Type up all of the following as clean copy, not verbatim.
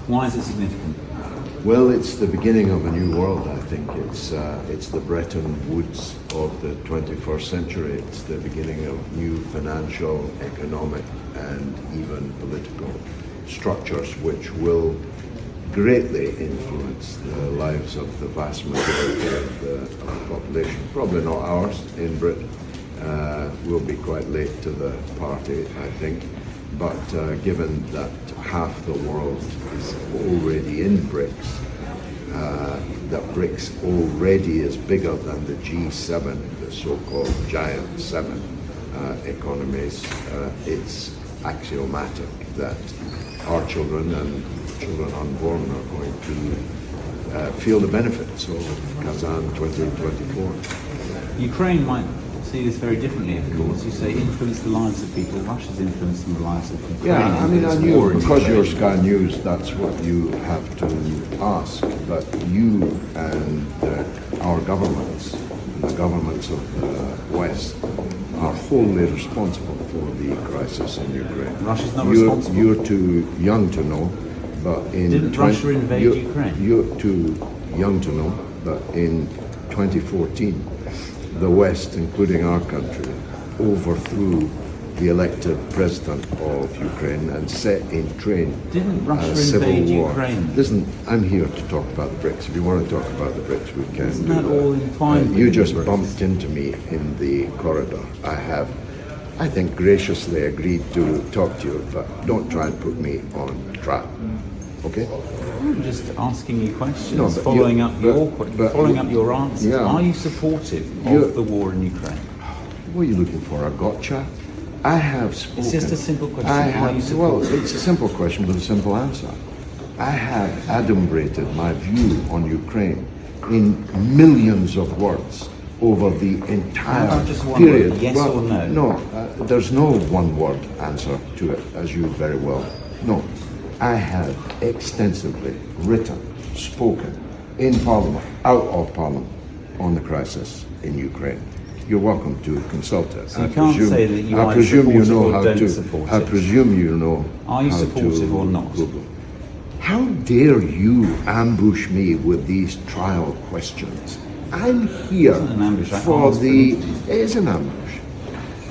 Why is it significant? Well, it's the beginning of a new world, I think. It's the Bretton Woods of the 21st century. It's the beginning of new financial, economic, and even political structures which will greatly influence the lives of the vast majority of the population. Probably not ours in Britain. We'll be quite late to the party, I think. But given that half the world is already in BRICS, that BRICS already is bigger than the G7, the so-called giant seven economies, it's axiomatic that our children and children unborn are going to feel the benefits of Kazan 2024. Ukraine might see this very differently, of course. You say influence the lives of people. Russia's influencing the lives of Ukraine. Yeah, I mean, I knew, because you're Sky News, that's what you have to ask. But you and our governments, the governments of the West, are wholly responsible for the crisis in Ukraine. Russia's not responsible. You're too young to know, but in Didn't Russia invade Ukraine? You're too young to know, but in 2014, the West, including our country, overthrew the elected president of Ukraine and set in train a civil war. Ukraine? Listen, I'm here to talk about the BRICS. If you want to talk about the BRICS, we can. Isn't that all entwined? You just bumped into me in the corridor. I have, I think, graciously agreed to talk to you, but don't try and put me on trap. Okay? I'm just asking you questions, No, following up your answers. Yeah. Are you supportive of the war in Ukraine? What are you looking for? A gotcha? I have spoken. It's just a simple question. Are you supportive? Well, it's a simple question with a simple answer. I have adumbrated my view on Ukraine in millions of words over the entire How about just one period. word, yes or no? No, there's no one-word answer to it, as you very well know. I have extensively written, spoken in Parliament, out of Parliament, on the crisis in Ukraine. You're welcome to consult it. So you can't say that you I are presume you supportive know or how don't to. support I it. presume you know. Are you how supportive to or not? Google. How dare you ambush me with these trial questions? I'm here It wasn't an ambush. I for asked the. for an It is an ambush.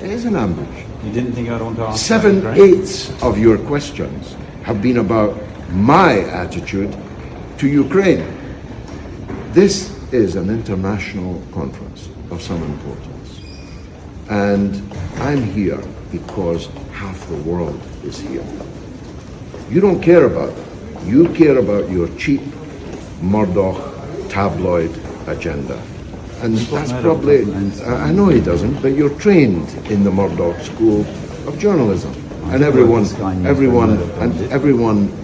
It is an ambush. You didn't think I'd want to ask about Ukraine? 7/8 of your questions have been about my attitude to Ukraine. This is an international conference of some importance. And I'm here because half the world is here. You don't care about it. You care about your cheap Murdoch tabloid agenda. And that's probably, I know he doesn't, but you're trained in the Murdoch School of Journalism. And everyone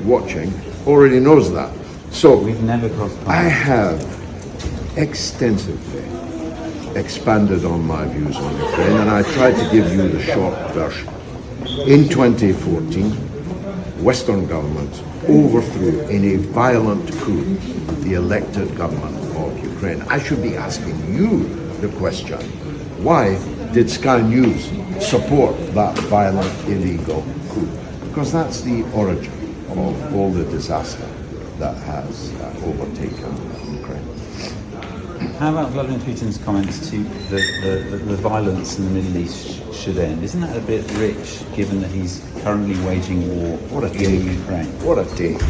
watching already knows that. So We've never crossed I paths. have extensively expanded on my views on Ukraine, and I tried to give you the short version. In 2014, Western governments overthrew in a violent coup the elected government of Ukraine. I should be asking you the question, why did Sky News support that violent, illegal coup? Because that's the origin of all the disaster that has overtaken Ukraine. How about Vladimir Putin's comments to the violence in the Middle East should end? Isn't that a bit rich, given that he's currently waging war in Ukraine? What a take.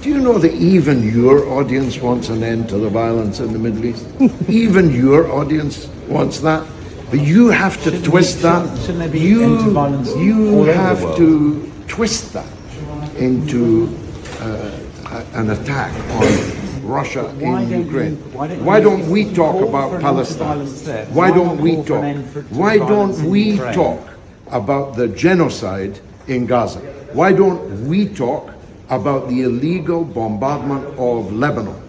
Do you know that even your audience wants an end to the violence in the Middle East? Even your audience wants that? But you have to twist that. Shouldn't there be end to violence all You over the have world? to twist that into an attack on Russia in Ukraine. Why don't we talk about Palestine? Why don't we talk? Why don't we talk about the genocide in Gaza? Why don't we talk about the illegal bombardment of Lebanon?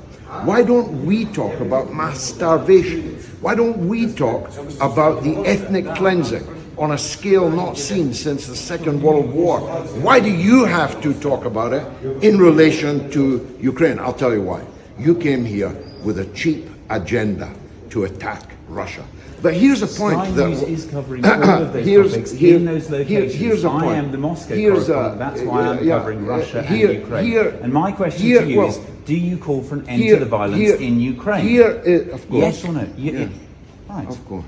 Why don't we talk about mass starvation? Why don't we talk about the ethnic cleansing on a scale not seen since the Second World War? Why do you have to talk about it in relation to Ukraine? I'll tell you why. You came here with a cheap agenda to attack Russia. But here's a point Sky that News is covering all of those topics in those locations. Here's a point. I am the Moscow correspondent. That's why I'm covering Russia and Ukraine. And my question to you is, do you call for an end to the violence in Ukraine? Of course. Yes or no? Right. Of course.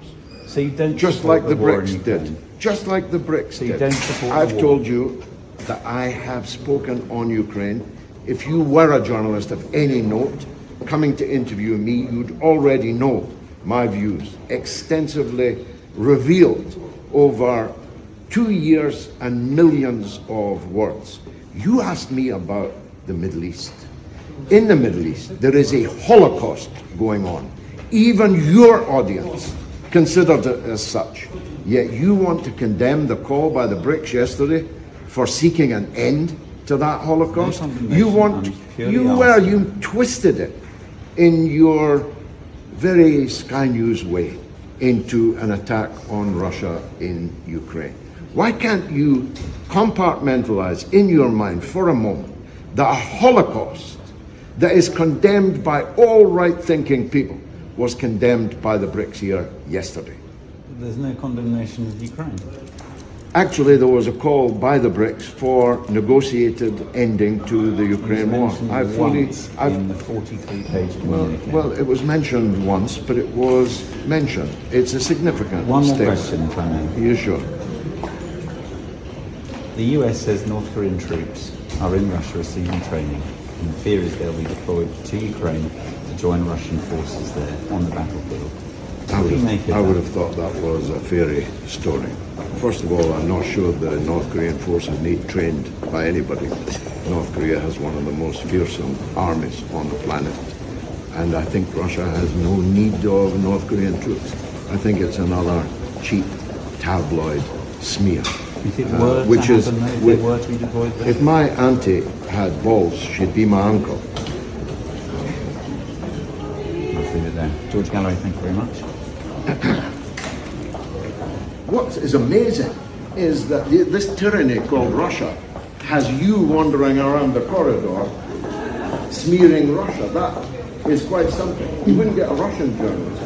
So you don't just support like the war in BRICS Ukraine? did. Just like the BRICS So you did. don't support I've the war? told you that I have spoken on Ukraine. If you were a journalist of any note coming to interview me, you'd already know my views, extensively revealed over 2 years and millions of words. You asked me about the Middle East. In the Middle East, there is a Holocaust going on. Even your audience considered it as such. Yet you want to condemn the call by the BRICS yesterday for seeking an end to that Holocaust. You twisted it in your very Sky News way into an attack on Russia in Ukraine. Why can't you compartmentalize in your mind for a moment that a Holocaust that is condemned by all right-thinking people was condemned by the BRICS here yesterday? There's no condemnation of Ukraine. Actually, there was a call by the BRICS for negotiated ending to the Ukraine war. In the 43-page communique. Well, it was mentioned once, but it was mentioned. It's a significant One more statement. question, if I may. Are you sure? The US says North Korean troops are in Russia receiving training, and the fear is they'll be deployed to Ukraine to join Russian forces there on the battlefield. I would have thought that was a fairy story. First of all, I'm not sure the North Korean forces need trained by anybody. North Korea has one of the most fearsome armies on the planet. And I think Russia has no need of North Korean troops. I think it's another cheap tabloid smear. If it were to happen, if they were to be deployed there? If my auntie had balls, she'd be my uncle. Let's leave it there. George Galloway, thank you very much. What is amazing is that this tyranny called Russia has you wandering around the corridor smearing Russia. That is quite something. You wouldn't get a Russian journalist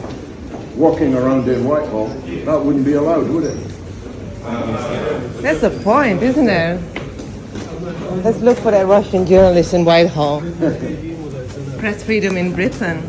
walking around in Whitehall. That wouldn't be allowed, would it? That's the point, isn't it? Let's look for that Russian journalist in Whitehall. Press freedom in Britain.